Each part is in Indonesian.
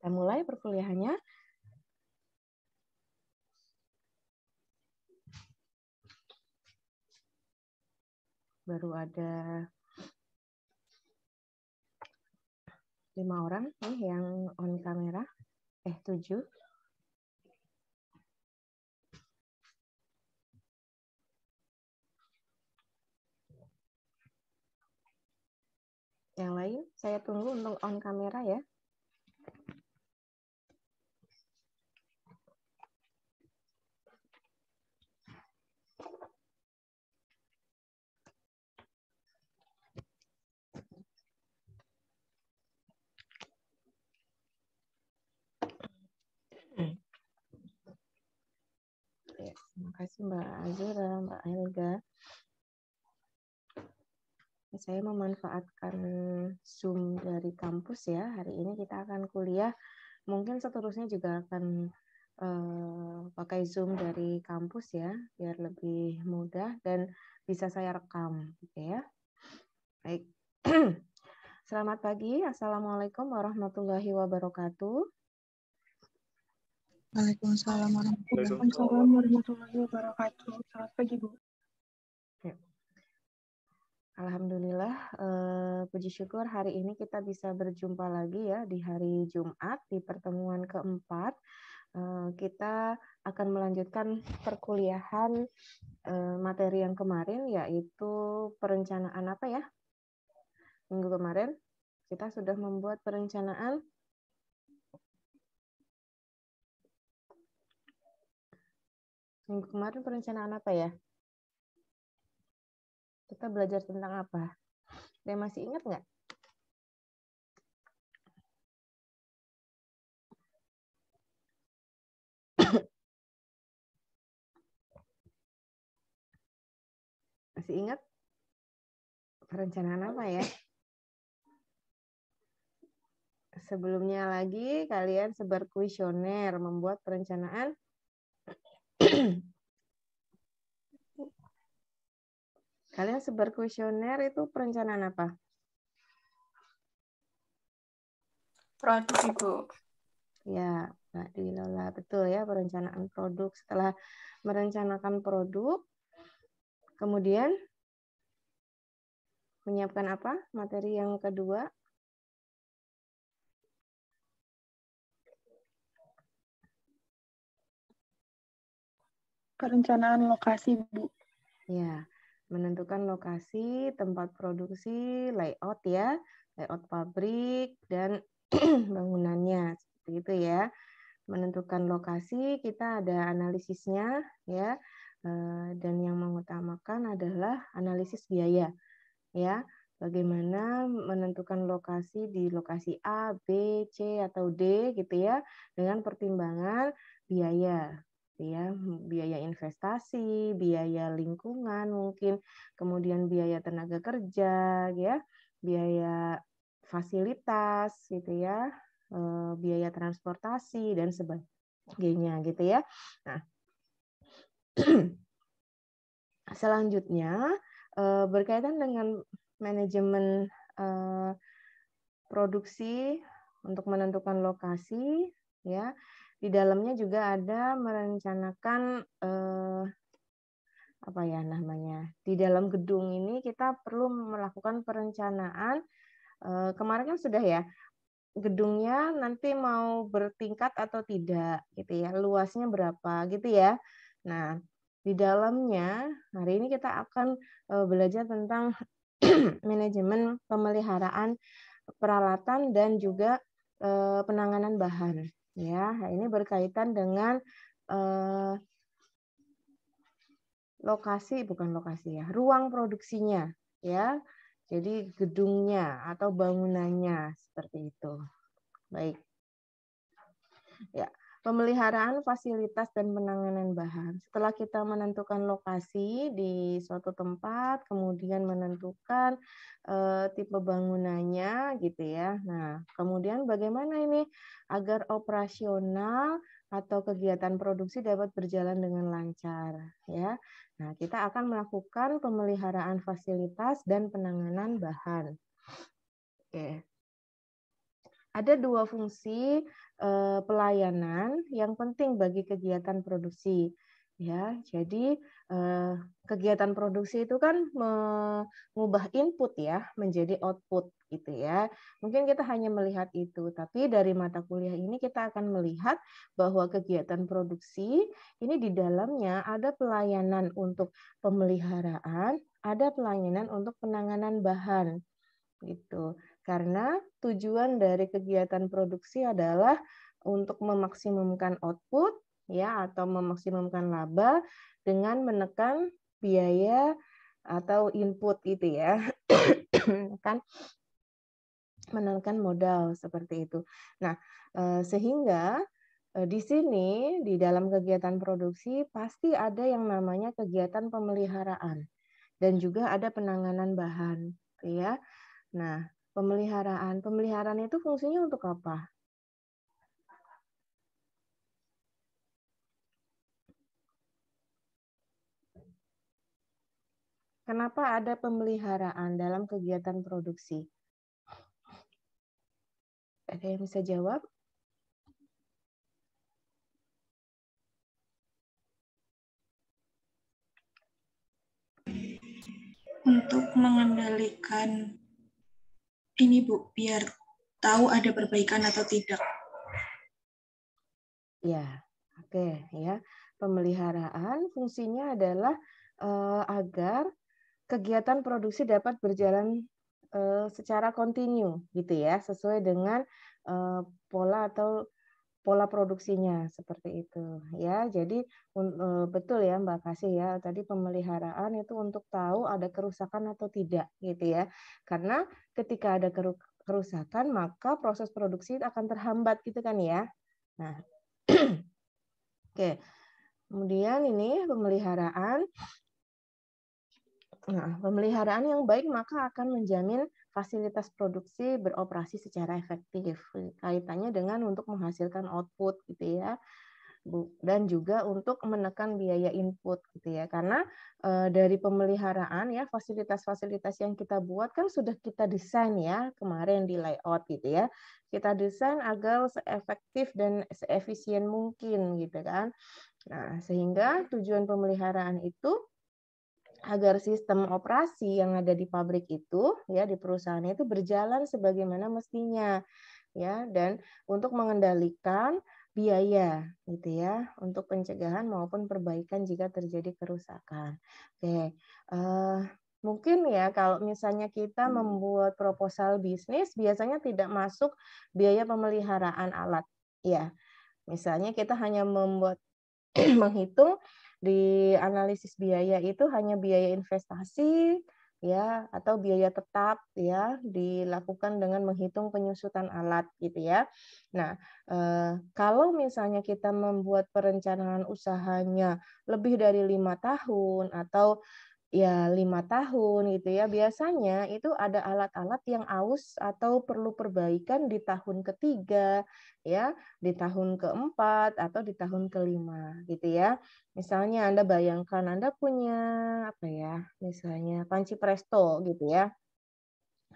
Kita mulai perkuliahannya. Baru ada 5 orang nih yang on kamera. 7. Yang lain saya tunggu untuk on kamera ya. Ya, terima kasih Mbak Azura, Mbak Helga. Saya memanfaatkan Zoom dari kampus ya. Hari ini kita akan kuliah. Mungkin seterusnya juga akan pakai Zoom dari kampus ya, biar lebih mudah dan bisa saya rekam, gitu ya. Baik. Selamat pagi. Assalamualaikum warahmatullahi wabarakatuh. Waalaikumsalam warahmatullahi wabarakatuh. Selamat pagi, Bu. Alhamdulillah, puji syukur hari ini kita bisa berjumpa lagi ya di hari Jumat, di pertemuan keempat. Kita akan melanjutkan perkuliahan materi yang kemarin, yaitu perencanaan apa ya? Minggu kemarin kita sudah membuat perencanaan minggu kemarin perencanaan apa ya? Kita belajar tentang apa? Ada yang masih ingat nggak? Masih ingat? Perencanaan apa ya? Sebelumnya lagi kalian sebar kuesioner, membuat perencanaan kalian sebar kuesioner itu perencanaan apa? Produk, Ibu. Ya, Mbak Dwi Lola, betul ya, perencanaan produk. Setelah merencanakan produk, kemudian menyiapkan apa? Materi yang kedua. Perencanaan lokasi, Bu. Ya, menentukan lokasi, tempat produksi, layout ya, layout pabrik, dan bangunannya. Seperti itu ya. Menentukan lokasi, kita ada analisisnya ya, dan yang mengutamakan adalah analisis biaya ya. Bagaimana menentukan lokasi di lokasi A, B, C atau D gitu ya, dengan pertimbangan biaya ya, biaya investasi, biaya lingkungan mungkin, kemudian biaya tenaga kerja ya, biaya fasilitas gitu ya, biaya transportasi dan sebagainya gitu ya. Nah, selanjutnya berkaitan dengan manajemen produksi untuk menentukan lokasi ya. Di dalamnya juga ada merencanakan apa ya namanya? Di dalam gedung ini kita perlu melakukan perencanaan. Kemarin kan sudah ya, gedungnya nanti mau bertingkat atau tidak gitu ya, luasnya berapa gitu ya. Nah, di dalamnya hari ini kita akan belajar tentang manajemen pemeliharaan peralatan dan juga penanganan bahan ya. Ini berkaitan dengan ruang produksinya ya. Jadi gedungnya atau bangunannya seperti itu. Baik. Ya, pemeliharaan fasilitas dan penanganan bahan. Setelah kita menentukan lokasi di suatu tempat, kemudian menentukan tipe bangunannya gitu ya. Nah, kemudian bagaimana ini agar operasional atau kegiatan produksi dapat berjalan dengan lancar ya. Nah, kita akan melakukan pemeliharaan fasilitas dan penanganan bahan. Oke. ada dua fungsi pelayanan yang penting bagi kegiatan produksi. Ya, jadi kegiatan produksi itu kan mengubah input ya menjadi output gitu ya. Mungkin kita hanya melihat itu, tapi dari mata kuliah ini kita akan melihat bahwa kegiatan produksi ini di dalamnya ada pelayanan untuk pemeliharaan, ada pelayanan untuk penanganan bahan gitu. Karena tujuan dari kegiatan produksi adalah untuk memaksimumkan output ya atau memaksimumkan laba dengan menekan biaya atau input gitu ya. Kan menekan modal seperti itu. Nah, sehingga di sini di dalam kegiatan produksi pasti ada yang namanya kegiatan pemeliharaan dan juga ada penanganan bahan, ya. Nah, pemeliharaan itu fungsinya untuk apa? Kenapa ada pemeliharaan dalam kegiatan produksi? Ada yang bisa jawab? Untuk mengendalikan ini Bu, biar tahu ada perbaikan atau tidak. Ya, oke ya. Pemeliharaan fungsinya adalah agar kegiatan produksi dapat berjalan secara kontinu gitu ya, sesuai dengan pola atau pola produksinya seperti itu ya. Jadi betul ya Mbak Kasih ya, tadi pemeliharaan itu untuk tahu ada kerusakan atau tidak gitu ya. Karena ketika ada kerusakan maka proses produksi akan terhambat gitu kan ya. Nah, oke. Kemudian ini pemeliharaan. Nah, pemeliharaan yang baik maka akan menjamin fasilitas produksi beroperasi secara efektif. Kaitannya dengan untuk menghasilkan output gitu ya. Dan juga untuk menekan biaya input gitu ya. Karena dari pemeliharaan ya fasilitas-fasilitas yang kita buat kan sudah kita desain ya kemarin di layout gitu ya. Kita desain agar seefektif dan seefisien mungkin gitu kan. Nah, sehingga tujuan pemeliharaan itu agar sistem operasi yang ada di pabrik itu ya di perusahaan itu berjalan sebagaimana mestinya ya dan untuk mengendalikan biaya gitu ya untuk pencegahan maupun perbaikan jika terjadi kerusakan. Oke, mungkin ya kalau misalnya kita membuat proposal bisnis biasanya tidak masuk biaya pemeliharaan alat ya. Misalnya kita hanya membuat menghitung di analisis biaya itu hanya biaya investasi ya atau biaya tetap ya dilakukan dengan menghitung penyusutan alat gitu ya. Nah, kalau misalnya kita membuat perencanaan usahanya lebih dari 5 tahun atau ya 5 tahun gitu ya. Biasanya itu ada alat-alat yang aus atau perlu perbaikan di tahun ketiga, ya, di tahun keempat atau di tahun kelima gitu ya. Misalnya Anda bayangkan Anda punya apa ya, misalnya panci presto gitu ya.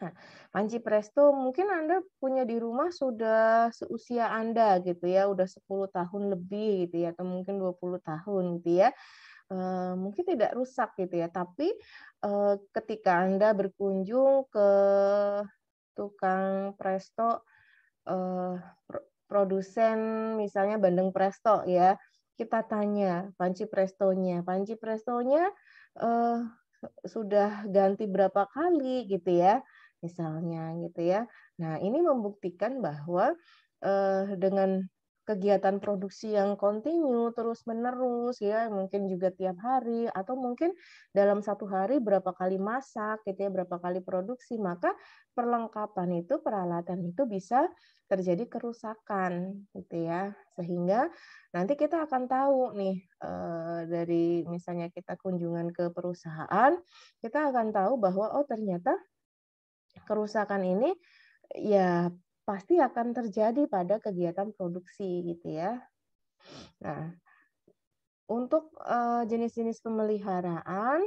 Nah, panci presto mungkin Anda punya di rumah sudah seusia Anda gitu ya, udah 10 tahun lebih gitu ya, atau mungkin 20 tahun gitu ya. Mungkin tidak rusak gitu ya, tapi ketika Anda berkunjung ke tukang presto, produsen misalnya bandeng presto ya, kita tanya panci prestonya eh, sudah ganti berapa kali gitu ya, misalnya gitu ya. Nah ini membuktikan bahwa dengan kegiatan produksi yang kontinu terus menerus ya mungkin juga tiap hari atau mungkin dalam satu hari berapa kali masak gitu ya berapa kali produksi maka perlengkapan itu peralatan itu bisa terjadi kerusakan gitu ya sehingga nanti kita akan tahu nih dari misalnya kita kunjungan ke perusahaan kita akan tahu bahwa oh ternyata kerusakan ini ya pasti akan terjadi pada kegiatan produksi gitu ya. Nah, untuk jenis-jenis pemeliharaan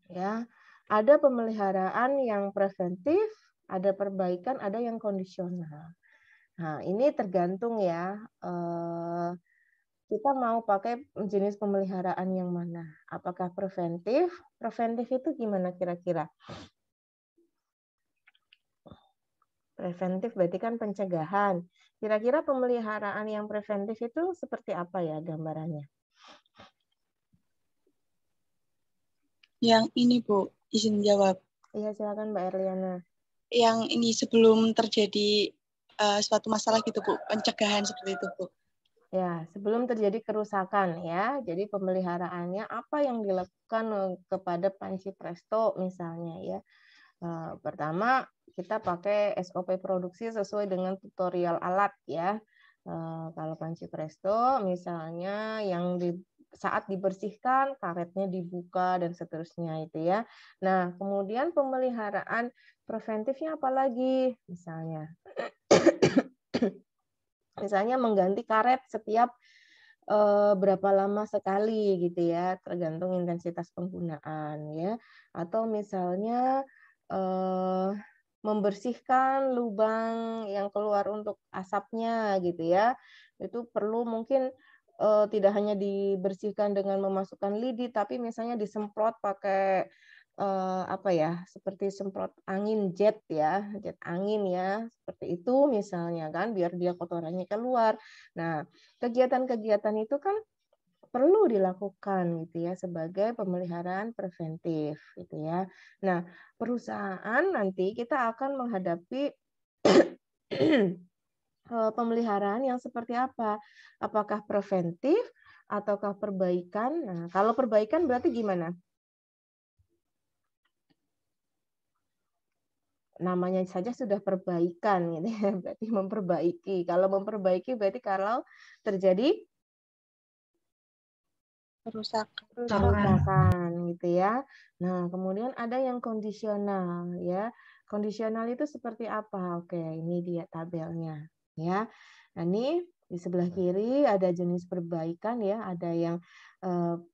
ya ada pemeliharaan yang preventif ada perbaikan, ada yang kondisional. Nah, ini tergantung ya, kita mau pakai jenis pemeliharaan yang mana. Apakah preventif? Preventif itu gimana kira-kira? Preventif berarti kan pencegahan. Kira-kira pemeliharaan yang preventif itu seperti apa ya gambarannya? Yang ini Bu, izin jawab. Iya, silakan Mbak Erliana. Yang ini sebelum terjadi suatu masalah gitu Bu, pencegahan seperti itu Bu. Ya, sebelum terjadi kerusakan ya. Jadi pemeliharaannya apa yang dilakukan kepada panci presto misalnya ya. Pertama, kita pakai SOP produksi sesuai dengan tutorial alat ya. Kalau panci presto misalnya yang saat dibersihkan karetnya dibuka dan seterusnya itu ya. Nah, kemudian pemeliharaan preventifnya apa lagi? Misalnya mengganti karet setiap berapa lama sekali gitu ya, tergantung intensitas penggunaan ya. Atau misalnya membersihkan lubang yang keluar untuk asapnya gitu ya. Itu perlu mungkin tidak hanya dibersihkan dengan memasukkan lidi, tapi misalnya disemprot pakai apa ya, seperti semprot angin jet ya, jet angin ya, seperti itu misalnya kan, biar dia kotorannya keluar. Nah, kegiatan-kegiatan itu kan perlu dilakukan gitu ya sebagai pemeliharaan preventif gitu ya. Nah, perusahaan nanti kita akan menghadapi pemeliharaan yang seperti apa? Apakah preventif ataukah perbaikan? Nah, kalau perbaikan berarti gimana? Namanya saja sudah perbaikan gitu ya, berarti memperbaiki. Kalau memperbaiki berarti kalau terjadi kerusakan gitu ya. Nah, kemudian ada yang kondisional ya. Kondisional itu seperti apa? Oke, ini dia tabelnya ya. Nah, ini di sebelah kiri ada jenis perbaikan ya, ada yang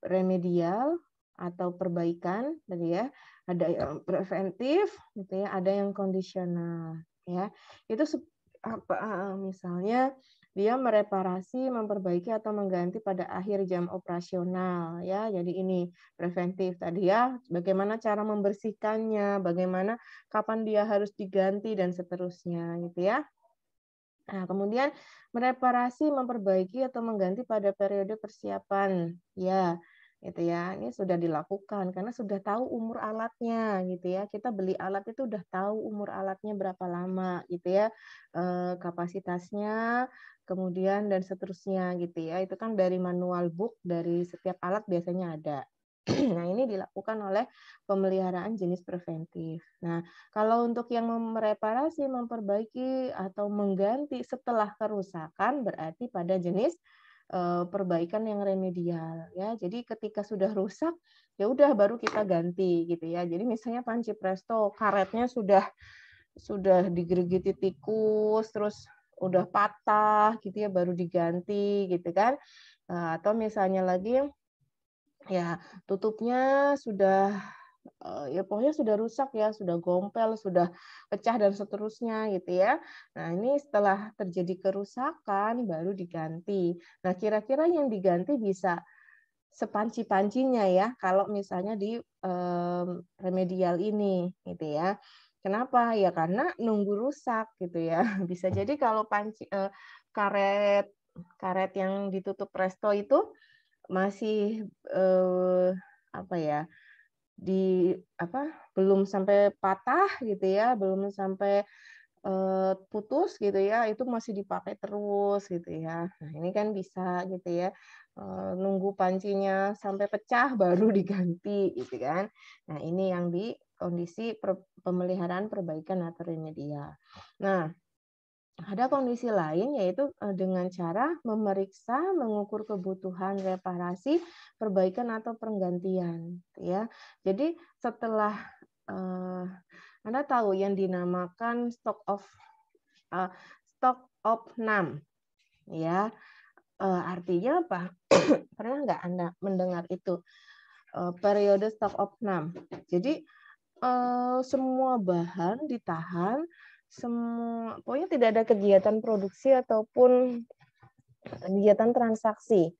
remedial atau perbaikan tadi ya. Ada yang preventif gitu ya, ada yang kondisional ya. Itu apa misalnya dia mereparasi, memperbaiki atau mengganti pada akhir jam operasional ya. Jadi ini preventif tadi ya, bagaimana cara membersihkannya, bagaimana kapan dia harus diganti dan seterusnya gitu ya. Nah, kemudian mereparasi, memperbaiki atau mengganti pada periode persiapan. Ya, gitu ya. Ini sudah dilakukan karena sudah tahu umur alatnya gitu ya. Kita beli alat itu udah tahu umur alatnya berapa lama gitu ya. Kapasitasnya, kemudian dan seterusnya gitu ya. Itu kan dari manual book dari setiap alat biasanya ada. Nah, ini dilakukan oleh pemeliharaan jenis preventif. Nah, kalau untuk yang mereparasi, memperbaiki atau mengganti setelah kerusakan berarti pada jenis perbaikan yang remedial ya. Jadi ketika sudah rusak ya udah baru kita ganti gitu ya. Jadi misalnya panci presto karetnya sudah digerigiti tikus terus udah patah gitu ya baru diganti gitu kan. Atau misalnya lagi ya tutupnya sudah ya pokoknya sudah rusak ya, sudah gompel, sudah pecah dan seterusnya gitu ya. Nah, ini setelah terjadi kerusakan baru diganti. Nah, kira-kira yang diganti bisa sepanci-pancinya ya kalau misalnya di remedial ini gitu ya. Kenapa? Ya karena nunggu rusak gitu ya. Bisa jadi kalau karet karet yang ditutup presto itu masih apa ya? Belum sampai patah gitu ya, belum sampai putus gitu ya, itu masih dipakai terus gitu ya. Nah, ini kan bisa gitu ya, nunggu pancinya sampai pecah baru diganti gitu kan. Nah, ini yang di kondisi pemeliharaan perbaikan atau remedial. Nah, ada kondisi lain yaitu dengan cara memeriksa, mengukur kebutuhan reparasi, perbaikan atau penggantian, ya. Jadi setelah Anda tahu yang dinamakan stock of NAM, ya. Artinya apa? Pernah nggak Anda mendengar itu periode stock of NAM? Jadi semua bahan ditahan, pokoknya tidak ada kegiatan produksi ataupun kegiatan transaksi.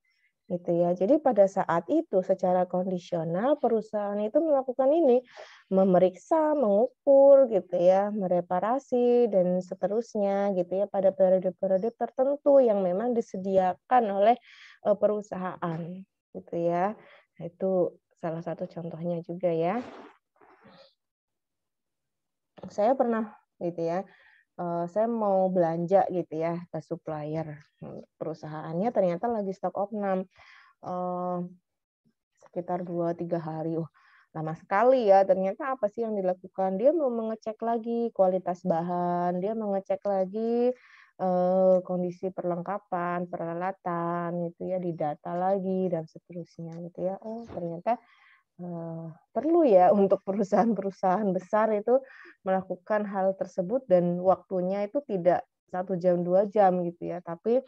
Gitu ya. Jadi pada saat itu secara kondisional perusahaan itu melakukan ini, memeriksa, mengukur gitu ya, mereparasi dan seterusnya gitu ya pada periode-periode tertentu yang memang disediakan oleh perusahaan gitu ya. Nah, itu salah satu contohnya juga ya. Saya pernah gitu ya, saya mau belanja gitu ya ke supplier, perusahaannya ternyata lagi stok opnam. Sekitar 2-3 hari. Lama sekali ya. Ternyata apa sih yang dilakukan? Dia mau mengecek lagi kualitas bahan, dia mengecek lagi kondisi perlengkapan, peralatan gitu ya, didata lagi dan seterusnya gitu ya. Oh, ternyata perlu ya untuk perusahaan-perusahaan besar itu melakukan hal tersebut dan waktunya itu tidak 1 jam 2 jam gitu ya, tapi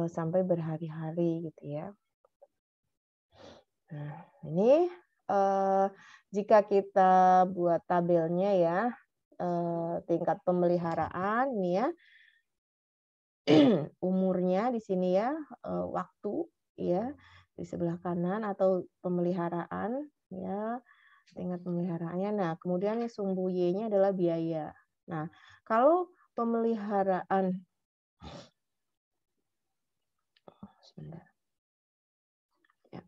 sampai berhari-hari gitu ya. Nah, ini jika kita buat tabelnya ya, tingkat pemeliharaan ini ya, umurnya di sini ya, waktu ya di sebelah kanan atau pemeliharaan ya, tingkat pemeliharaannya. Nah, kemudian sumbu Y-nya adalah biaya. Nah, kalau pemeliharaan sebentar. Ya.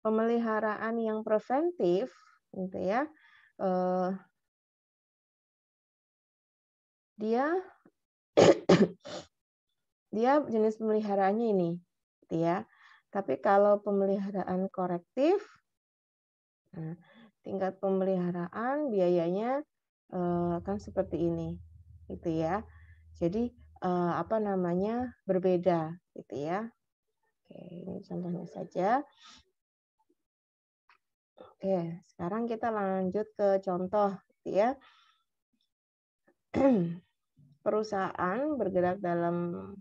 Pemeliharaan yang preventif gitu ya. Dia jenis pemeliharaannya ini, gitu ya. Tapi kalau pemeliharaan korektif, nah, tingkat pemeliharaan biayanya akan seperti ini, gitu ya. Jadi apa namanya berbeda, gitu ya. Oke, ini contohnya saja. Oke, sekarang kita lanjut ke contoh, gitu ya. Perusahaan bergerak dalam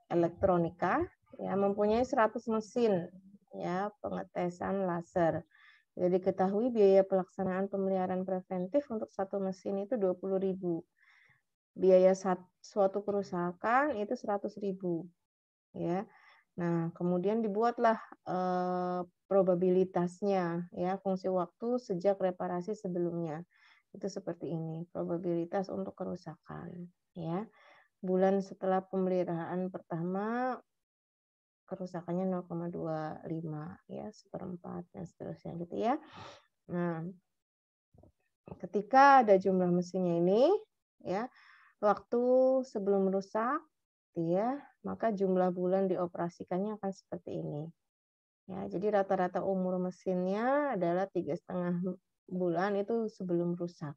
elektronika ya mempunyai 100 mesin ya pengetesan laser. Jadi diketahui biaya pelaksanaan pemeliharaan preventif untuk satu mesin itu 20.000. Biaya suatu kerusakan itu 100.000 ya. Nah, kemudian dibuatlah probabilitasnya ya, fungsi waktu sejak reparasi sebelumnya. Itu seperti ini, probabilitas untuk kerusakan ya. Bulan setelah pemeliharaan pertama kerusakannya 0,25 ya, seperempat dan seterusnya gitu ya. Nah, ketika ada jumlah mesinnya ini ya, waktu sebelum rusak ya, maka jumlah bulan dioperasikannya akan seperti ini. Ya, jadi rata-rata umur mesinnya adalah 3,5 bulan itu sebelum rusak.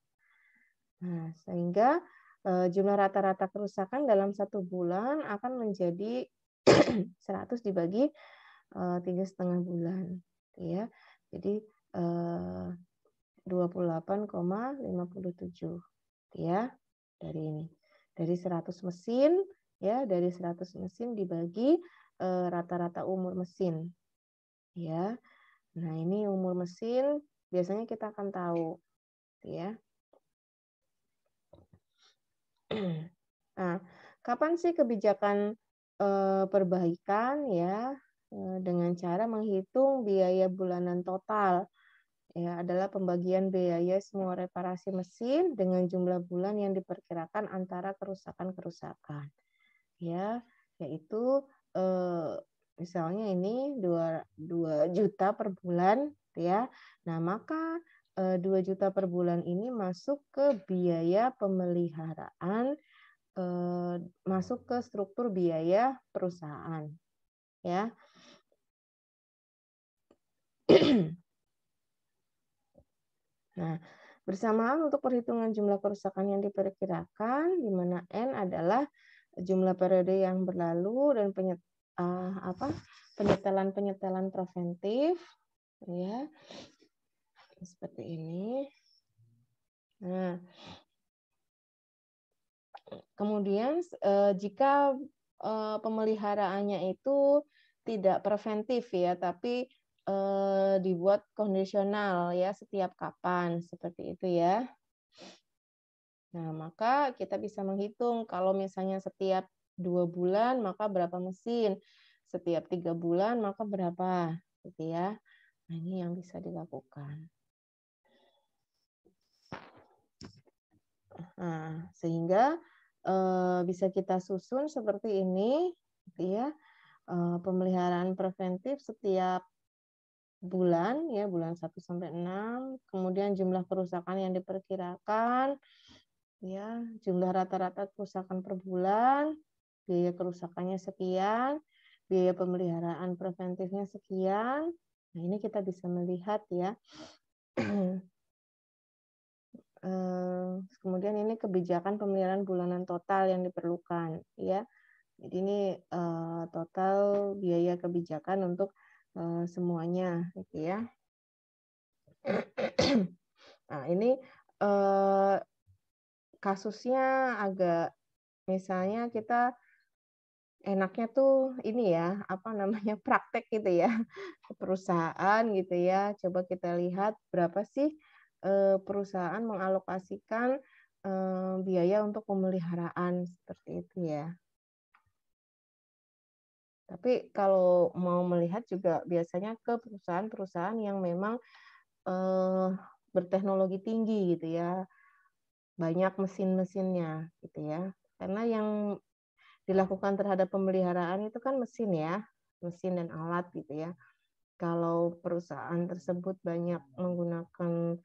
Nah, sehingga jumlah rata-rata kerusakan dalam 1 bulan akan menjadi 100 dibagi 3,5 bulan, ya. Jadi 28,57 ya dari ini. Dari 100 mesin ya, dari 100 mesin dibagi rata-rata umur mesin. Ya. Nah, ini umur mesin biasanya kita akan tahu ya. Nah, kapan sih kebijakan perbaikan ya dengan cara menghitung biaya bulanan total ya adalah pembagian biaya semua reparasi mesin dengan jumlah bulan yang diperkirakan antara kerusakan-kerusakan ya, yaitu misalnya ini 2 juta per bulan ya. Nah, maka 2 juta per bulan ini masuk ke biaya pemeliharaan, masuk ke struktur biaya perusahaan ya. Nah, bersamaan untuk perhitungan jumlah kerusakan yang diperkirakan, di mana N adalah jumlah periode yang berlalu dan penyetelan preventif, ya seperti ini. Nah, kemudian jika pemeliharaannya itu tidak preventif ya, tapi dibuat kondisional ya, setiap kapan, seperti itu ya. Nah, maka kita bisa menghitung kalau misalnya setiap 2 bulan maka berapa mesin, setiap 3 bulan maka berapa, gitu ya. Nah, ini yang bisa dilakukan. Nah, sehingga bisa kita susun seperti ini, gitu ya. Pemeliharaan preventif setiap bulan ya, bulan 1 sampai 6, kemudian jumlah kerusakan yang diperkirakan ya, jumlah rata-rata kerusakan per bulan, biaya kerusakannya sekian, biaya pemeliharaan preventifnya sekian. Nah, ini kita bisa melihat ya. Kemudian ini kebijakan pemeliharaan bulanan total yang diperlukan ya. Jadi ini total biaya kebijakan untuk semuanya gitu ya. Nah, ini kasusnya agak, misalnya kita enaknya tuh ini ya, apa namanya, praktek gitu ya, ke perusahaan gitu ya. Coba kita lihat berapa sih perusahaan mengalokasikan biaya untuk pemeliharaan, seperti itu ya. Tapi kalau mau melihat juga biasanya ke perusahaan-perusahaan yang memang berteknologi tinggi gitu ya, banyak mesin-mesinnya gitu ya. Karena yang dilakukan terhadap pemeliharaan itu kan mesin ya, mesin dan alat gitu ya. Kalau perusahaan tersebut banyak menggunakan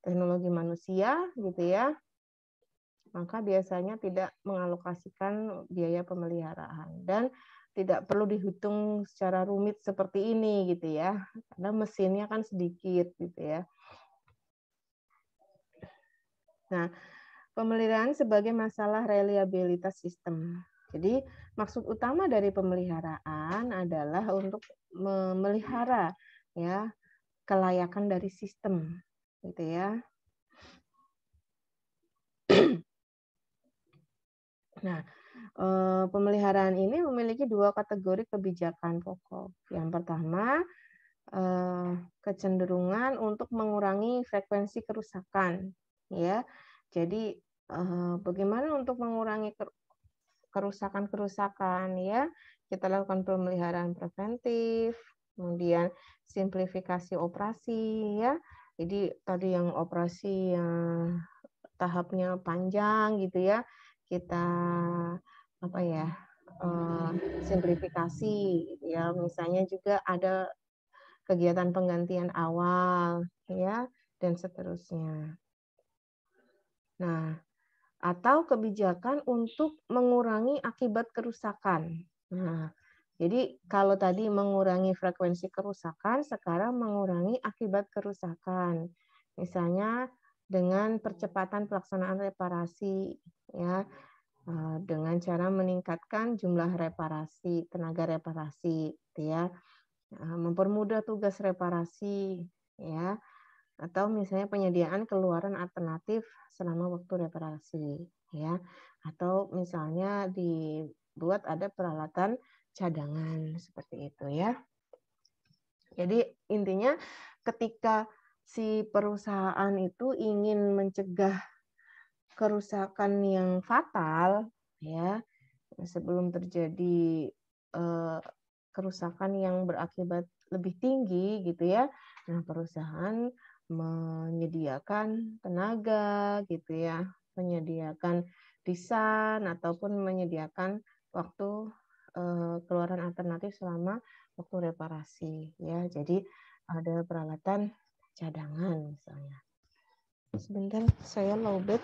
teknologi manusia gitu ya, maka biasanya tidak mengalokasikan biaya pemeliharaan dan tidak perlu dihitung secara rumit seperti ini gitu ya, karena mesinnya kan sedikit gitu ya. Nah, pemeliharaan sebagai masalah reliabilitas sistem. Jadi maksud utama dari pemeliharaan adalah untuk memelihara ya kelayakan dari sistem, gitu ya. Nah, pemeliharaan ini memiliki 2 kategori kebijakan pokok. Yang pertama, kecenderungan untuk mengurangi frekuensi kerusakan, ya. Jadi bagaimana untuk mengurangi kerusakan-kerusakan ya? Kita lakukan pemeliharaan preventif, kemudian simplifikasi operasi ya. Jadi tadi yang operasi yang tahapnya panjang gitu ya, kita apa ya, simplifikasi gitu ya. Misalnya juga ada kegiatan penggantian awal ya, dan seterusnya. Nah, atau kebijakan untuk mengurangi akibat kerusakan. Nah, jadi kalau tadi mengurangi frekuensi kerusakan, sekarang mengurangi akibat kerusakan. Misalnya dengan percepatan pelaksanaan reparasi ya, dengan cara meningkatkan jumlah reparasi, tenaga reparasi gitu ya. Mempermudah tugas reparasi ya, atau misalnya penyediaan keluaran alternatif selama waktu reparasi ya, atau misalnya dibuat ada peralatan cadangan seperti itu ya. Jadi intinya ketika si perusahaan itu ingin mencegah kerusakan yang fatal ya, sebelum terjadi kerusakan yang berakibat lebih tinggi gitu ya. Nah, perusahaan menyediakan tenaga gitu ya, menyediakan desain ataupun menyediakan waktu keluaran alternatif selama waktu reparasi ya. Jadi ada peralatan cadangan misalnya. Sebentar, saya lowbat.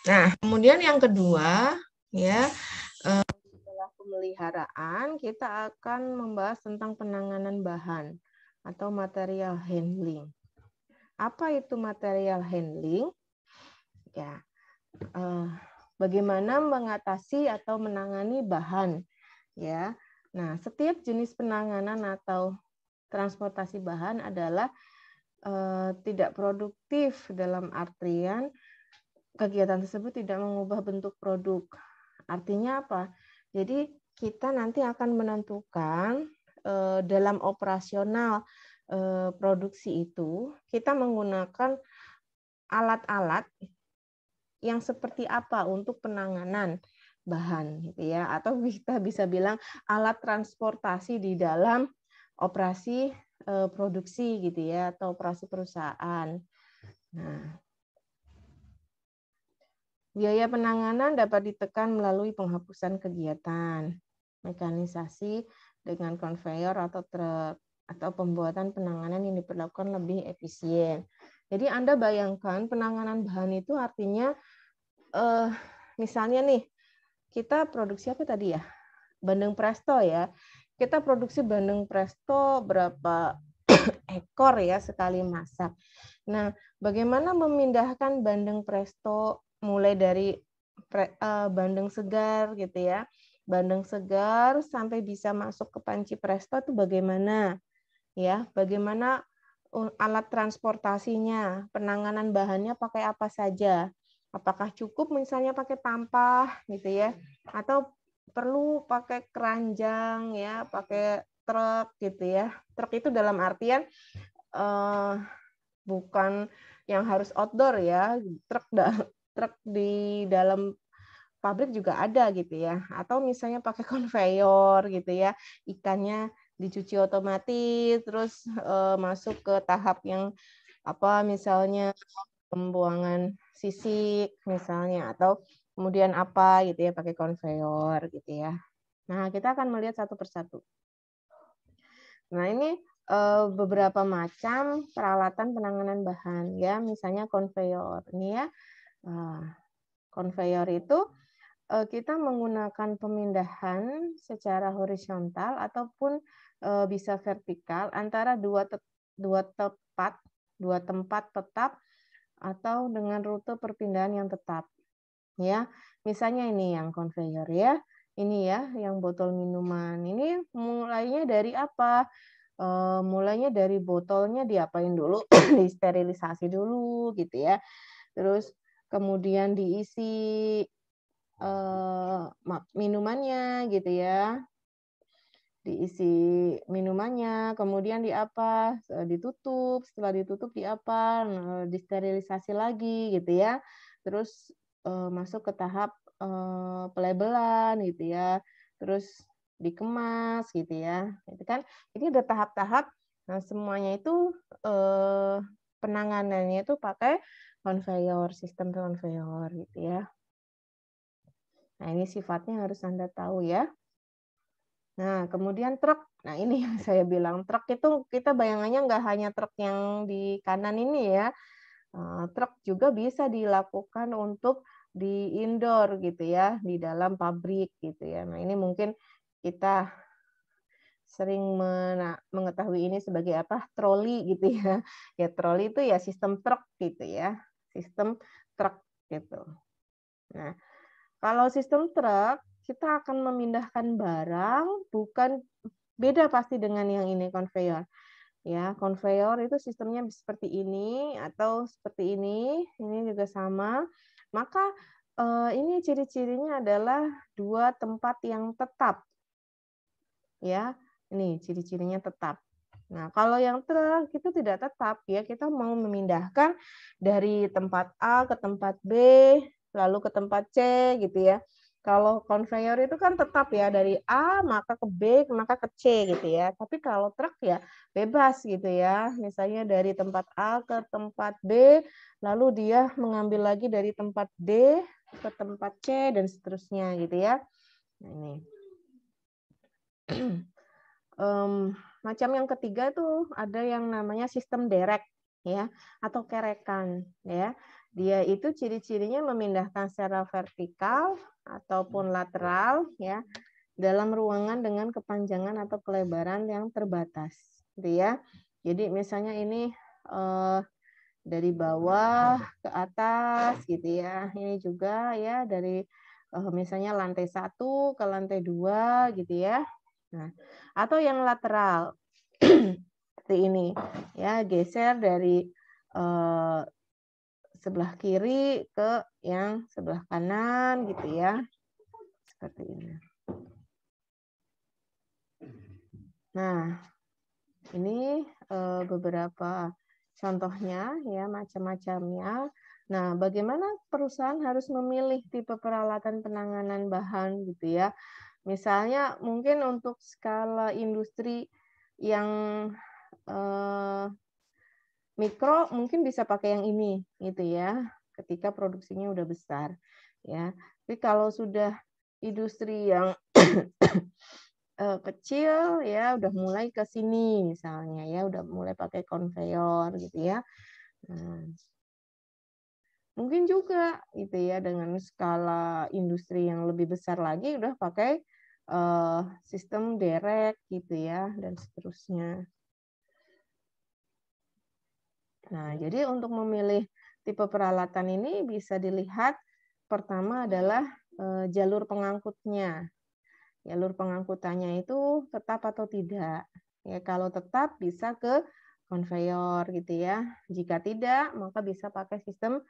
Nah, kemudian yang kedua, ya, setelah pemeliharaan, kita akan membahas tentang penanganan bahan atau material handling. Apa itu material handling? Ya, bagaimana mengatasi atau menangani bahan, ya. Nah, setiap jenis penanganan atau transportasi bahan adalah tidak produktif dalam artian kegiatan tersebut tidak mengubah bentuk produk. Artinya apa? Jadi kita nanti akan menentukan dalam operasional produksi itu kita menggunakan alat-alat yang seperti apa untuk penanganan bahan gitu ya, atau kita bisa bilang alat transportasi di dalam operasi produksi gitu ya, atau operasi perusahaan. Nah, biaya penanganan dapat ditekan melalui penghapusan kegiatan, mekanisasi dengan konveyor atau truk, atau pembuatan penanganan yang diperlakukan lebih efisien. Jadi Anda bayangkan penanganan bahan itu artinya misalnya nih, kita produksi apa tadi ya? Bandeng presto ya. Kita produksi bandeng presto berapa ekor ya sekali masak. Nah, bagaimana memindahkan bandeng presto mulai dari bandeng segar gitu ya. Bandeng segar sampai bisa masuk ke panci presto itu bagaimana? Ya, bagaimana alat transportasinya, penanganan bahannya pakai apa saja? Apakah cukup misalnya pakai tampah gitu ya, atau perlu pakai keranjang ya, pakai truk gitu ya. Truk itu dalam artian bukan yang harus outdoor ya, truk di dalam pabrik juga ada gitu ya, atau misalnya pakai konveyor gitu ya, ikannya dicuci otomatis, terus masuk ke tahap yang apa misalnya pembuangan sisik misalnya, atau kemudian apa gitu ya pakai konveyor gitu ya. Nah, kita akan melihat satu persatu. Nah, ini beberapa macam peralatan penanganan bahan ya, misalnya konveyor. Ini ya. Konveyor itu kita menggunakan pemindahan secara horizontal ataupun bisa vertikal antara dua tempat tetap atau dengan rute perpindahan yang tetap. Ya, misalnya ini yang konveyor ya. Ini ya, yang botol minuman. Ini mulainya dari apa? Mulainya dari botolnya diapain dulu? Disterilisasi dulu gitu ya. Terus kemudian diisi minumannya gitu ya, diisi minumannya, kemudian ditutup, setelah ditutup disterilisasi lagi gitu ya, terus masuk ke tahap pelabelan gitu ya, terus dikemas gitu ya, itu kan ini ada tahap-tahap. Nah, semuanya itu penanganannya itu pakai konveyor, sistem konveyor gitu ya. Nah, ini sifatnya harus Anda tahu ya. Nah, kemudian truk. Nah, ini yang saya bilang, truk itu kita bayangannya nggak hanya truk yang di kanan ini ya. Truk juga bisa dilakukan untuk di indoor gitu ya, di dalam pabrik gitu ya. Nah, ini mungkin kita sering mengetahui ini sebagai apa? Troli gitu ya. Ya, troli itu ya sistem truk gitu ya. Sistem truk gitu. Nah, kalau sistem truk, kita akan memindahkan barang, bukan beda pasti dengan yang ini konveyor. Ya, konveyor itu sistemnya seperti ini atau seperti ini juga sama. Maka ini ciri-cirinya adalah dua tempat yang tetap. Ya, ini ciri-cirinya tetap. Nah, kalau yang truk itu tidak tetap ya, kita mau memindahkan dari tempat A ke tempat B, lalu ke tempat C gitu ya. Kalau konveyor itu kan tetap ya, dari A maka ke B maka ke C gitu ya. Tapi kalau truk ya bebas gitu ya. Misalnya dari tempat A ke tempat B, lalu dia mengambil lagi dari tempat D ke tempat C dan seterusnya gitu ya. Nah, ini. Macam yang ketiga tuh ada yang namanya sistem derek ya, atau kerekan ya. Dia itu ciri-cirinya memindahkan secara vertikal ataupun lateral ya dalam ruangan dengan kepanjangan atau kelebaran yang terbatas gitu ya. Jadi misalnya ini dari bawah ke atas gitu ya. Ini juga ya dari misalnya lantai 1 ke lantai 2 gitu ya. Nah, atau yang lateral seperti ini ya, geser dari sebelah kiri ke yang sebelah kanan gitu ya. Seperti ini. Nah, ini beberapa contohnya ya, macam-macamnya. Nah, bagaimana perusahaan harus memilih tipe peralatan penanganan bahan gitu ya. Misalnya mungkin untuk skala industri yang mikro mungkin bisa pakai yang ini gitu ya, ketika produksinya udah besar ya. Tapi kalau sudah industri yang kecil ya udah mulai ke sini misalnya ya, udah mulai pakai konveyor gitu ya. Nah, mungkin juga gitu ya dengan skala industri yang lebih besar lagi udah pakai sistem derek gitu ya dan seterusnya. Nah, jadi untuk memilih tipe peralatan ini bisa dilihat pertama adalah jalur pengangkutnya. Jalur pengangkutannya itu tetap atau tidak. Ya, kalau tetap bisa ke konveyor gitu ya. Jika tidak, maka bisa pakai sistem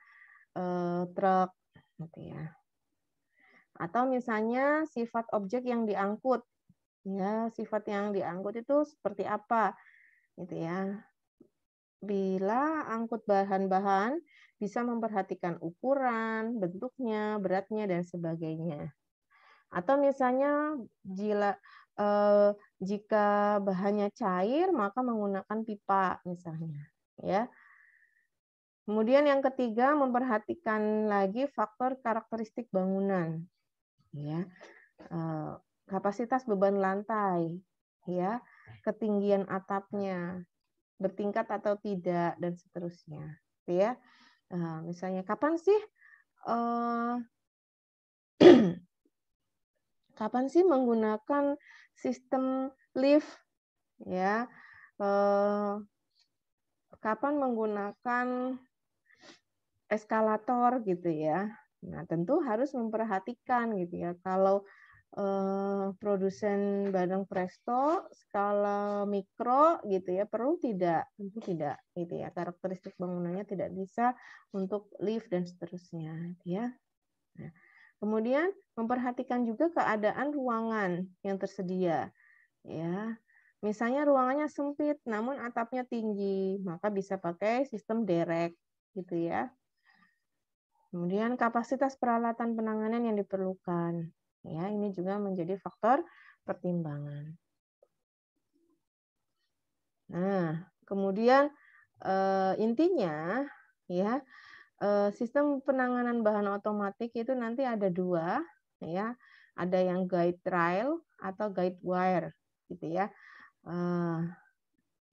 truk gitu ya. Atau misalnya sifat objek yang diangkut. Ya, sifat yang diangkut itu seperti apa gitu ya. Bila angkut bahan-bahan bisa memperhatikan ukuran, bentuknya, beratnya, dan sebagainya. Atau misalnya jika bahannya cair, maka menggunakan pipa misalnya. Ya. Kemudian yang ketiga, memperhatikan lagi faktor karakteristik bangunan. Ya. Kapasitas beban lantai, ya, ketinggian atapnya, bertingkat atau tidak, dan seterusnya. Ya, misalnya kapan sih kapan sih menggunakan sistem lift, ya, kapan menggunakan eskalator gitu ya. Nah, tentu harus memperhatikan gitu ya. Kalau produsen barang presto skala mikro gitu ya, perlu tidak? Tentu tidak gitu ya. Karakteristik bangunannya tidak bisa untuk lift dan seterusnya gitu ya. Nah, kemudian memperhatikan juga keadaan ruangan yang tersedia ya. Misalnya ruangannya sempit namun atapnya tinggi, maka bisa pakai sistem derek gitu ya. Kemudian kapasitas peralatan penanganan yang diperlukan. Ya, ini juga menjadi faktor pertimbangan. Nah, kemudian intinya ya, sistem penanganan bahan otomatik itu nanti ada 2 ya. Ada yang guide rail atau guide wire gitu ya.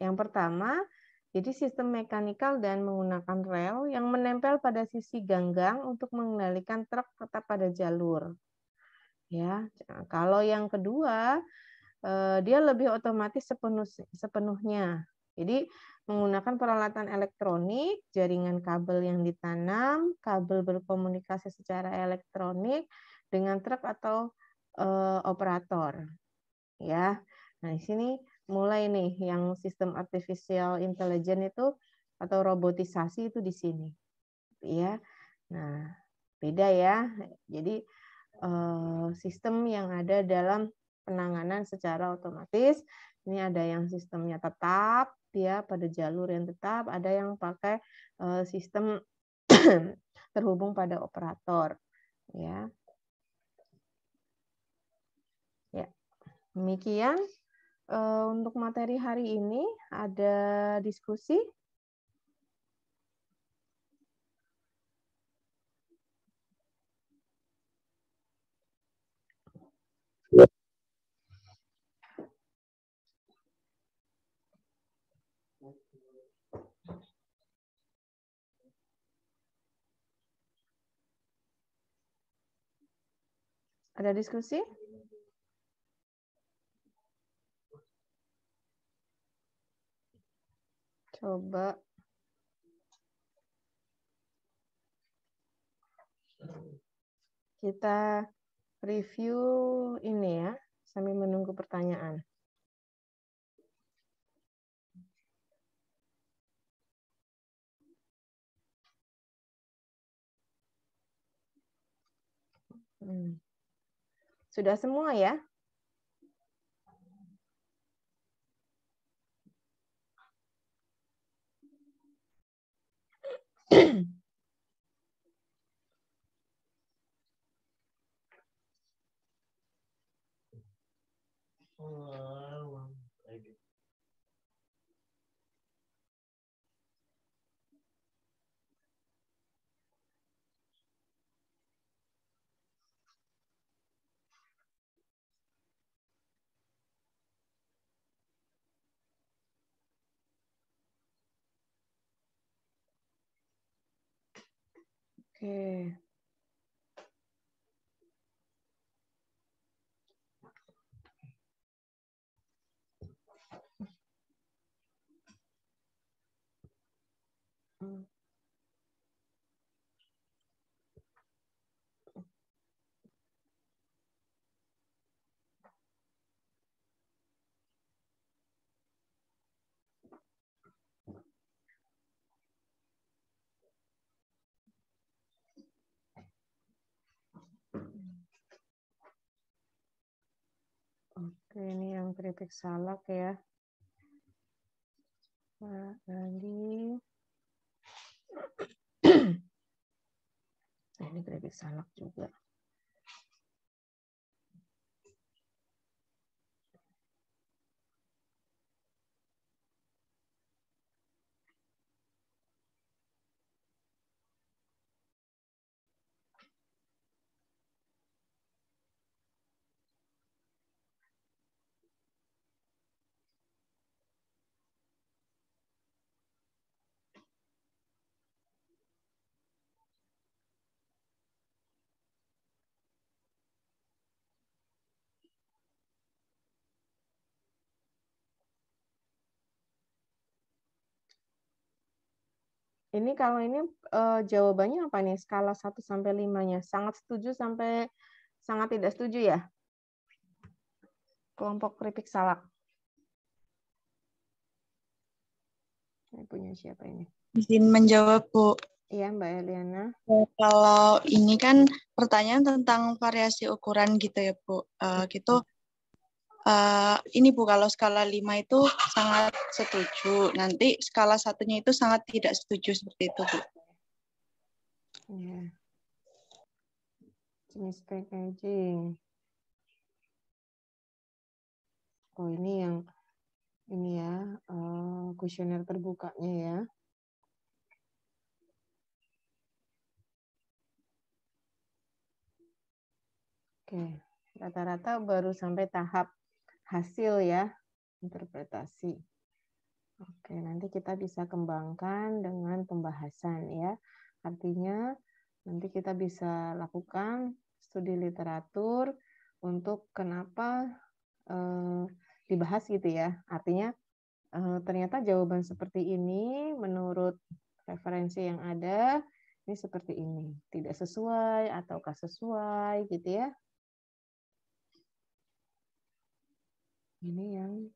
Yang pertama, jadi sistem mekanikal dan menggunakan rel yang menempel pada sisi ganggang untuk mengendalikan truk tetap pada jalur. Ya, kalau yang kedua, dia lebih otomatis sepenuhnya. Jadi menggunakan peralatan elektronik, jaringan kabel yang ditanam, kabel berkomunikasi secara elektronik dengan truk atau operator. Ya, nah di sini mulai nih yang sistem artificial intelligence itu atau robotisasi itu di sini, ya. Nah, beda ya. Jadi sistem yang ada dalam penanganan secara otomatis. Ini ada yang sistemnya tetap ya pada jalur yang tetap, ada yang pakai sistem terhubung pada operator ya. Ya, demikian untuk materi hari ini. Ada diskusi? Ada diskusi? Coba kita review ini ya, sambil menunggu pertanyaan. Sudah semua ya? Oke. Oke, ini yang keripik salak ya. Lagi. Nah, ini keripik salak juga. Ini kalau ini jawabannya apa nih? Skala 1 sampai 5-nya. Sangat setuju sampai sangat tidak setuju ya? Kelompok keripik salak. Ini punya siapa ini? Izin menjawab, Bu. Iya, Mbak Eliana. Kalau ini kan pertanyaan tentang variasi ukuran gitu ya, Bu. Gitu. Ini Bu, kalau skala 5 itu sangat setuju. Nanti skala satunya itu sangat tidak setuju seperti itu, Bu. Iya. Jenis packaging. Oh, ini yang ini ya, kuesioner terbukanya ya. Oke, rata-rata baru sampai tahap hasil ya, interpretasi. Oke, nanti kita bisa kembangkan dengan pembahasan ya. Artinya nanti kita bisa lakukan studi literatur untuk kenapa dibahas gitu ya. Artinya ternyata jawaban seperti ini menurut referensi yang ada ini seperti ini, tidak sesuai ataukah sesuai gitu ya. Ini yang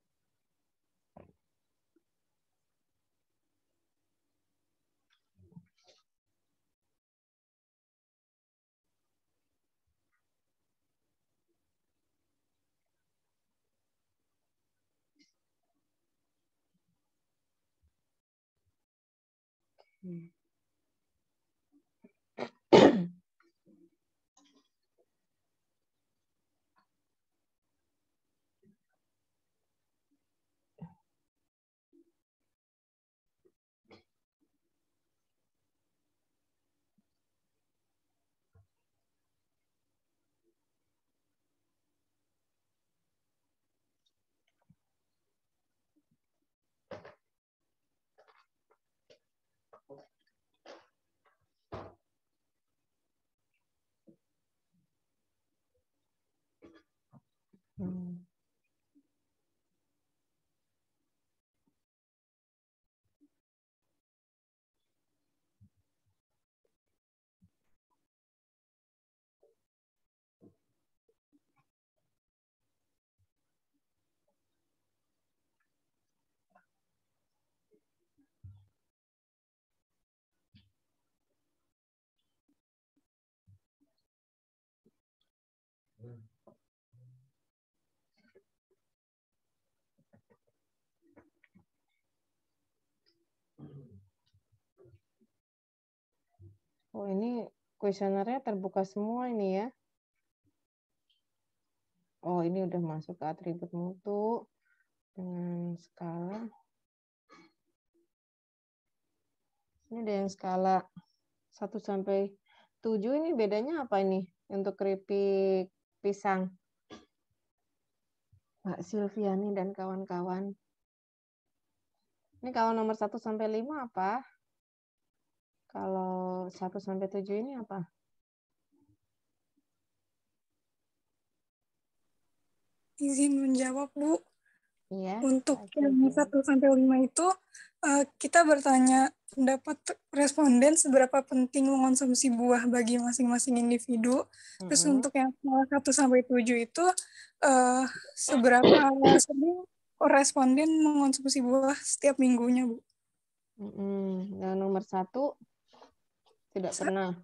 Oh, ini kuesionernya terbuka semua ini ya. Oh, ini udah masuk ke atribut mutu dengan skala. Ini ada yang skala 1 sampai 7, ini bedanya apa ini untuk keripik pisang? Mbak Silviani dan kawan-kawan. Ini kalau nomor 1 sampai 5 apa? Kalau 1 sampai 7 ini apa? Izin menjawab, Bu. Iya. Untuk Mbak yang Silviani. 1 sampai 5 itu, kita bertanya pendapat responden seberapa penting mengonsumsi buah bagi masing-masing individu. Terus untuk yang skala 1 sampai 7 itu, seberapa sering responden mengonsumsi buah setiap minggunya, Bu? Yang nomor 1 tidak pernah.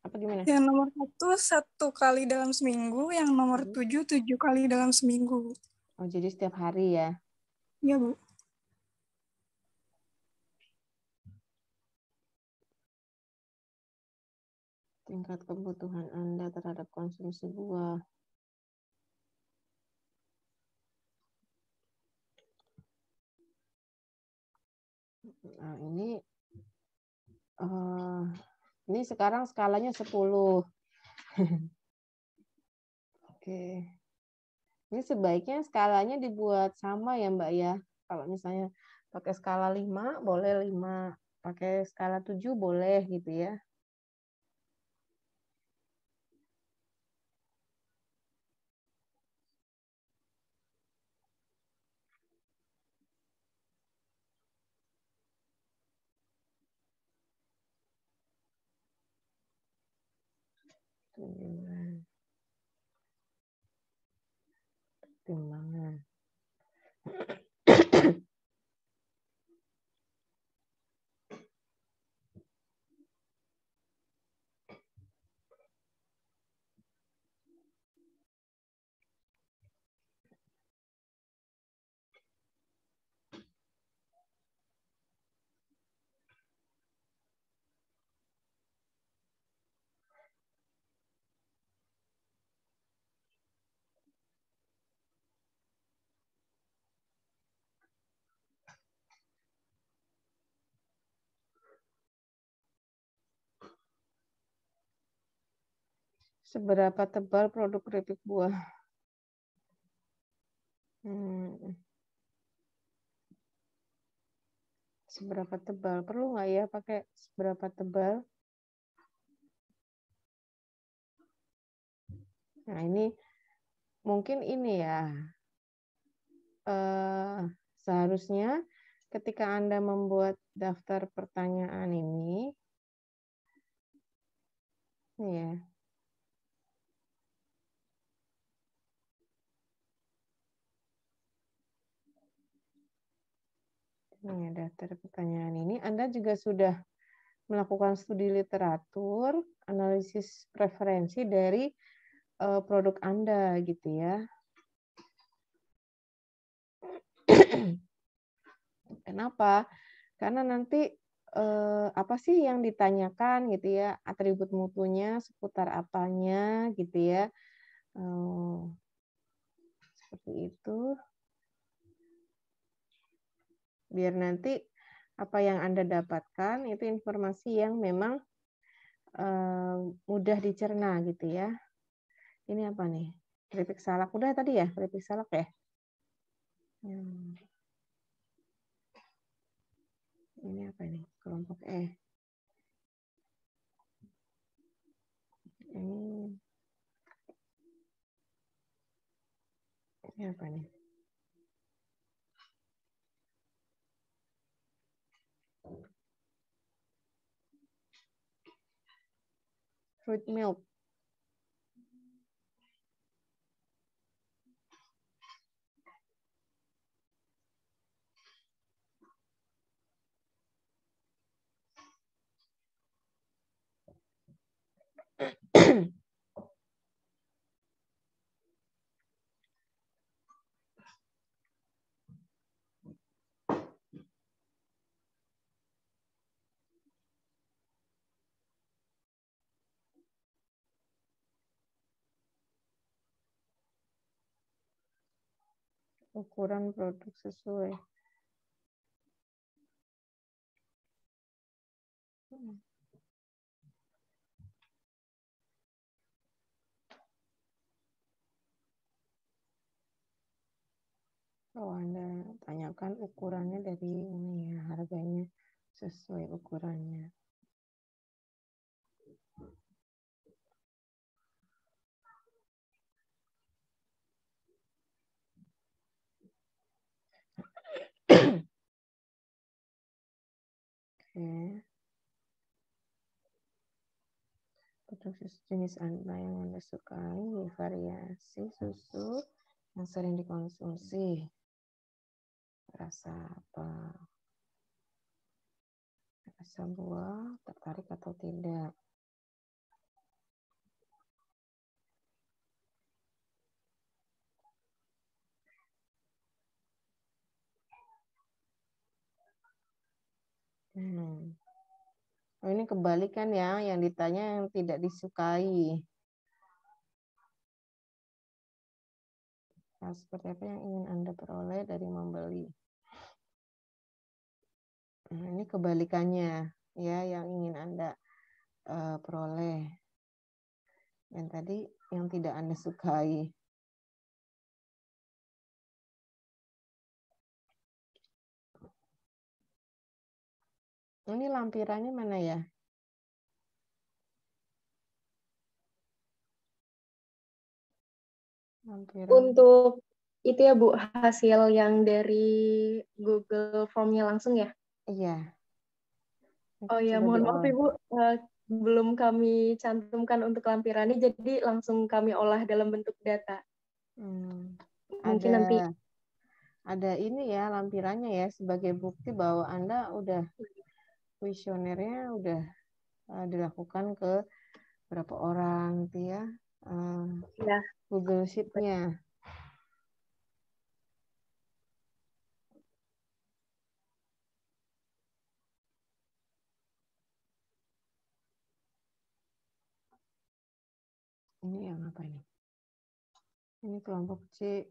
Apa gimana? Yang nomor 1 kali dalam seminggu, yang nomor 7 kali dalam seminggu. Oh, jadi setiap hari ya. Iya, Bu. Tingkat kebutuhan Anda terhadap konsumsi buah. Nah, ini sekarang skalanya 10. Oke. Ini sebaiknya skalanya dibuat sama ya, Mbak ya. Kalau misalnya pakai skala 5, boleh 5. Pakai skala 7, boleh gitu ya. Timbangan. Seberapa tebal produk keripik buah? Seberapa tebal? Perlu nggak ya pakai seberapa tebal? Nah, ini mungkin ini ya. Seharusnya ketika Anda membuat daftar pertanyaan ini ya. Ini daftar pertanyaan ini Anda juga sudah melakukan studi literatur, analisis preferensi dari produk Anda gitu ya. Kenapa? Karena nanti apa sih yang ditanyakan gitu ya, atribut mutunya seputar apanya gitu ya. Seperti itu. Biar nanti apa yang Anda dapatkan itu informasi yang memang mudah dicerna gitu ya. Ini apa nih? Keripik salak. Udah tadi ya, keripik salak ya? Ini apa ini? Kelompok E. Ini apa nih? Fruit milk. ukuran produk sesuai. Oh, Anda tanyakan ukurannya dari ini ya, harganya sesuai ukurannya. Oke. Produk jenis apa yang Anda sukai, variasi susu yang sering dikonsumsi. Rasa apa? Rasa buah, tertarik atau tidak? Oh, ini kebalikan ya, yang ditanya yang tidak disukai. Nah, seperti apa yang ingin Anda peroleh dari membeli? Nah, ini kebalikannya ya, yang ingin Anda peroleh. Yang tadi yang tidak Anda sukai. Ini lampirannya mana ya? Lampiran. Untuk itu ya Bu, hasil yang dari Google Form-nya langsung ya? Iya. Oh ya, mohon maaf Ibu, belum kami cantumkan untuk lampirannya, jadi langsung kami olah dalam bentuk data. Mungkin nanti. Ada ini ya, lampirannya ya, sebagai bukti bahwa Anda udah kuesionernya udah dilakukan ke berapa orang gitu ya. Ya. Google Sheet-nya. Ini yang apa ini? Ini kelompok C.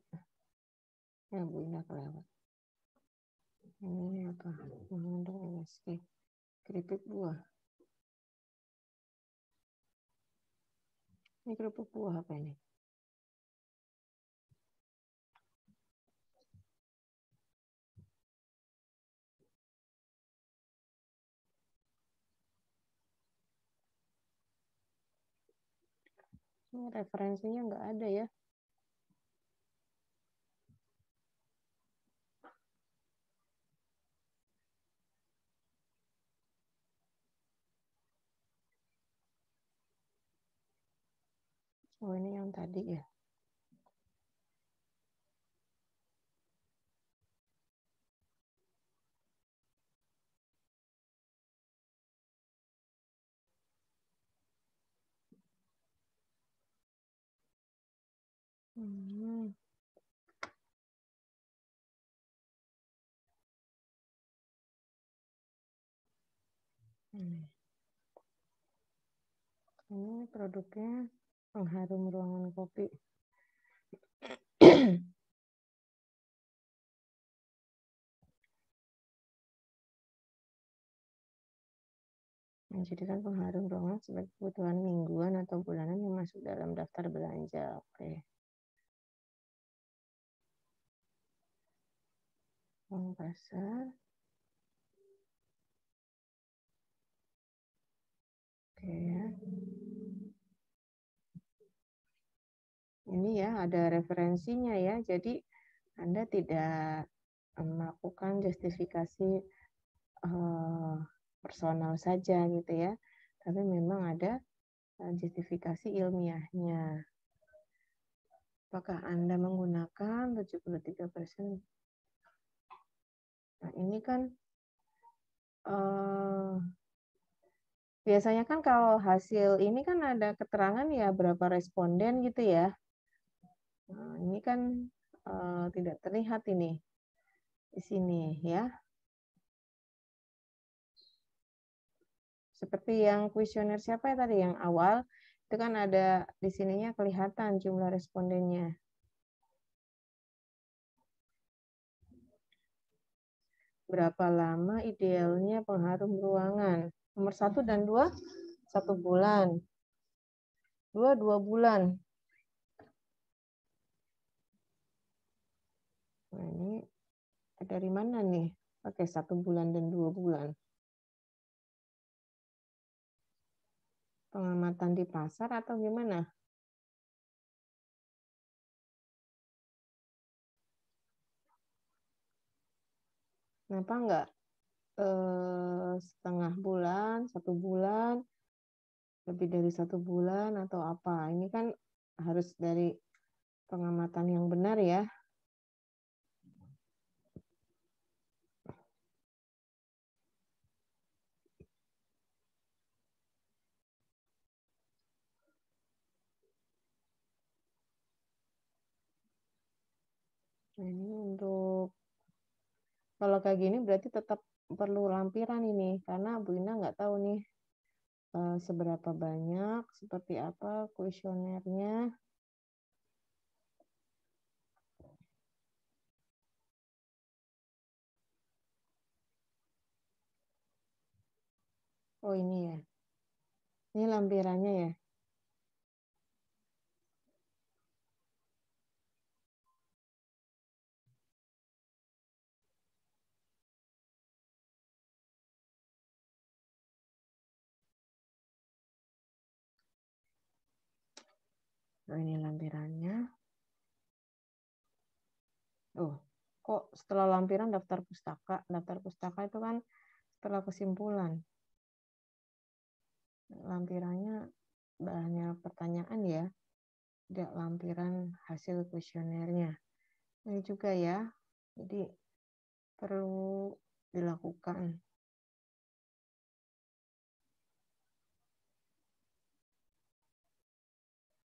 Ya, Bu, ini kelewat. Ini apa? Mengandung MSG. Keripik buah. Ini keripik buah apa ini? Ini referensinya nggak ada ya. Oh, ini yang tadi ya. Ini produknya pengharum ruangan kopi. Menjadikan pengharum ruangan sebagai kebutuhan mingguan atau bulanan yang masuk dalam daftar belanja. Oke. Uang pasar. Oke ya. Ini ya ada referensinya ya. Jadi Anda tidak melakukan justifikasi personal saja gitu ya. Tapi memang ada justifikasi ilmiahnya. Apakah Anda menggunakan 73%? Nah, ini kan biasanya kan kalau hasil ini kan ada keterangan ya berapa responden gitu ya. Nah, ini kan tidak terlihat ini di sini ya. Seperti yang kuesioner siapa ya tadi yang awal, itu kan ada di sininya kelihatan jumlah respondennya. Berapa lama idealnya pengharum ruangan? Nomor 1 dan 2, 1 bulan. 2 bulan. Nah, ini dari mana nih? Oke, 1 bulan dan 2 bulan. Pengamatan di pasar atau gimana? Kenapa enggak setengah bulan, 1 bulan, lebih dari 1 bulan atau apa? Ini kan harus dari pengamatan yang benar ya. Nah, ini untuk kalau kayak gini berarti tetap perlu lampiran ini karena Bu Ina nggak tahu nih seberapa banyak, seperti apa kuesionernya. Oh ini ya, ini lampirannya ya. Nah, ini lampirannya. Oh, kok setelah lampiran daftar pustaka? Daftar pustaka itu kan setelah kesimpulan. Lampirannya banyak pertanyaan ya. Tidak lampiran hasil kuesionernya. Ini juga ya. Jadi perlu dilakukan.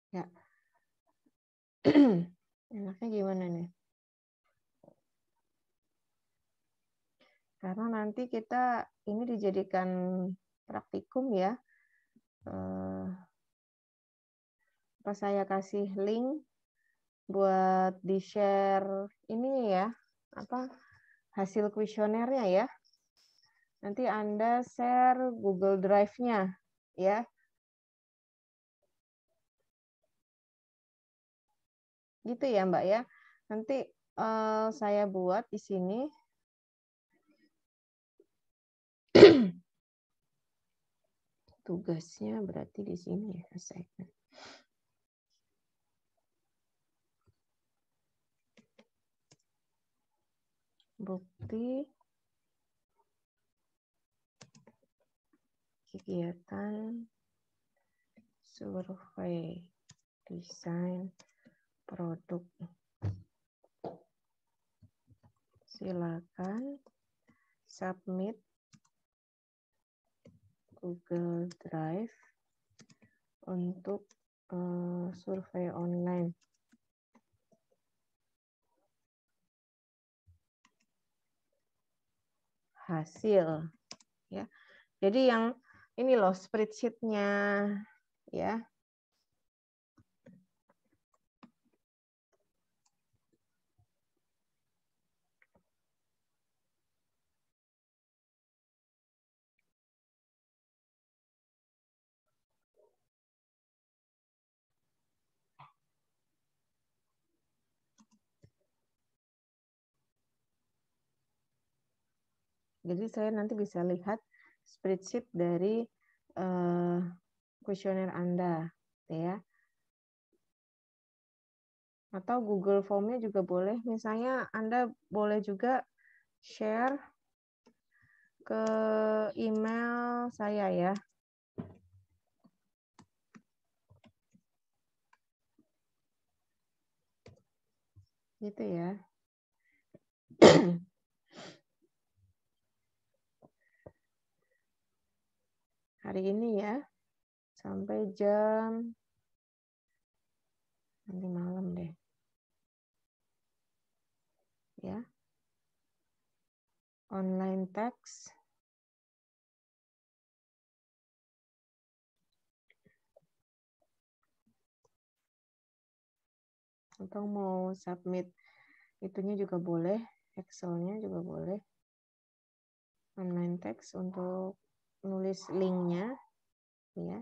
Ya. Enaknya gimana nih? Karena nanti kita ini dijadikan praktikum ya. Apa saya kasih link buat di-share ini ya. Apa hasil kuesionernya ya. Nanti Anda share Google Drive-nya ya. Gitu ya, Mbak ya. Nanti saya buat di sini. Tugasnya berarti di sini ya, assignment. Bukti kegiatan survei desain produk. Silakan submit Google Drive untuk survei online. Hasil ya. Jadi yang ini loh spreadsheet-nya ya. Jadi saya nanti bisa lihat spreadsheet dari kuesioner Anda, ya. Atau Google Form-nya juga boleh. Misalnya Anda boleh juga share ke email saya ya. Gitu ya. Hari ini ya. Sampai jam nanti malam deh. Ya. Online text. Atau mau submit itunya juga boleh, Excel-nya juga boleh. online text untuk nulis linknya, ya.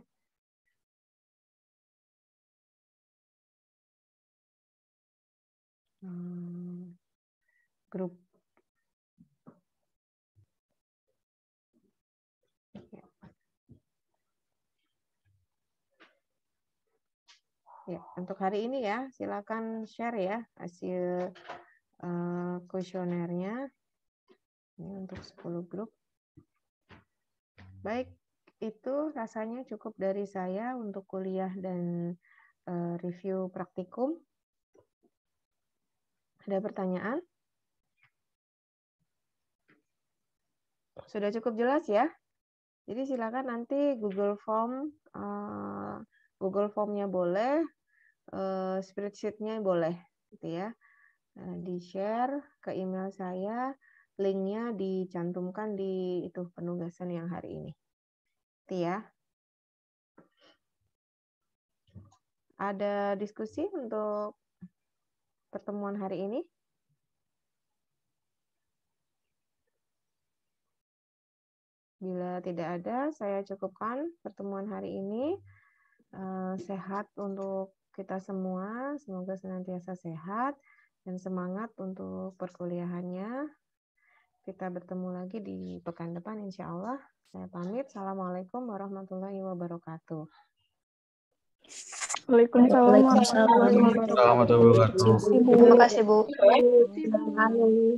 Grup. Ya, untuk hari ini ya, silakan share ya hasil kuesionernya. Ini untuk 10 grup. Baik, itu rasanya cukup dari saya untuk kuliah dan review praktikum. Ada pertanyaan? Sudah cukup jelas ya? Jadi silakan nanti Google Form-nya boleh, spreadsheet-nya boleh, gitu ya. Di-share ke email saya, linknya dicantumkan di itu penugasan yang hari ini. Gitu ya. Ada diskusi untuk pertemuan hari ini? Bila tidak ada, saya cukupkan pertemuan hari ini. Sehat untuk kita semua, semoga senantiasa sehat dan semangat untuk perkuliahannya. Kita bertemu lagi di pekan depan insya Allah. Saya pamit. Assalamualaikum warahmatullahi wabarakatuh. Waalaikumsalam warahmatullahi wabarakatuh. Terima kasih, Bu. Terima kasih, Bu.